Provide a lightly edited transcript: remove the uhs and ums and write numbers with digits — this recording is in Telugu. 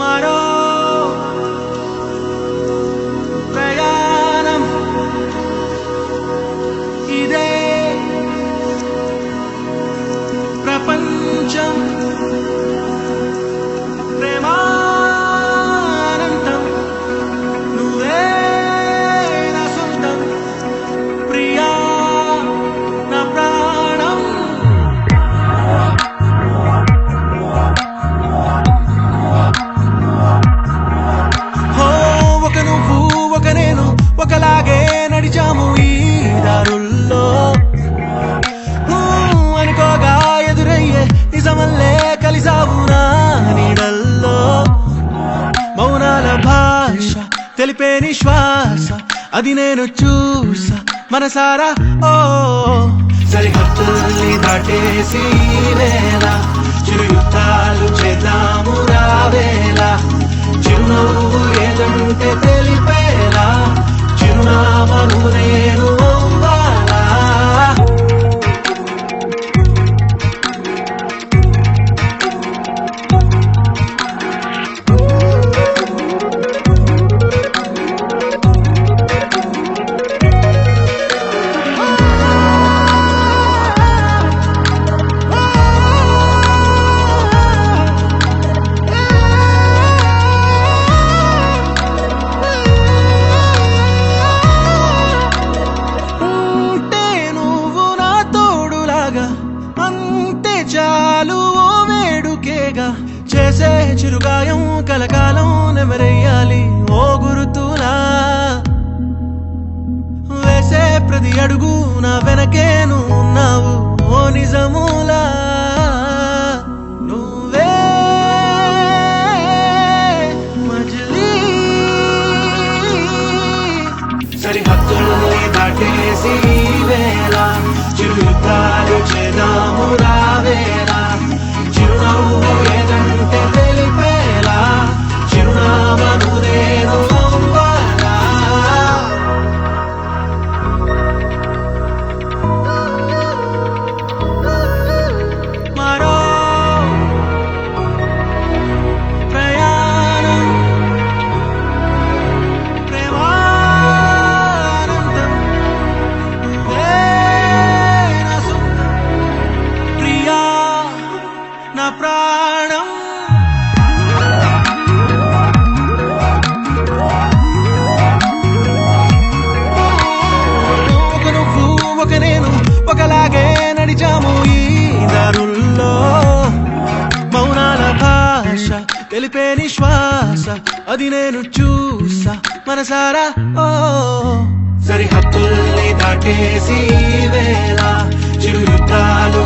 మరో ప్రయాణం ఇదే ప్రపంచం ప్రేమానందం నువ్వే నా సొంతం ప్రియా నా ప్రాణం ఒక నువ్వు ఒక నేను ఒకలాగే నడిచాము ఈ దారుల్లో అనుకోగా ఎదురయ్యే నిజమల్లే కలిసావు నా నీడల్లో మౌనాల భాష తెలిపే నిశ్వాస అది నేను చూసా మనసారా ఓ సరిహద్దుల్ని దాటేసి వేళ చిరు యుద్ధాలు చేద్దాము రావేలా చిరునవ్వు ఏదంటే తెలిపేలా చిరునామను నేను అవ్వాలా అంతే చాలు ఓ వేడుకేగా చేసే చిరుగాయం కలకాలం నెమరేయాలి ఓ గురుతులా వేసే ప్రతి అడుగు నా వెనకే నువ్వు ఉన్నావు ఓ నిజములా నువ్వే మజిలీ సరిహద్దుల్ని దాటేసి వేళ చిరుయుద్ధాలు చేద్దాము రావేలా చిరునవ్వు ఏదంటే తెలిపేలా చిరునామను నేను అవ్వాలా మరో ప్రయాణం ప్రేమానందం నువ్వే నా సొంతం ప్రియా నా ప్రాణం ఒక నువ్వు ఒక నేను ఒకలాగే నడిచాము ఈ దారుల్లో మౌనాల భాష తెలిపే నిశ్వాస అది నేను చూసా మనసారా ఓ సరిహద్దుల్ని దాటేసి వేళ చిరు యుద్ధాలు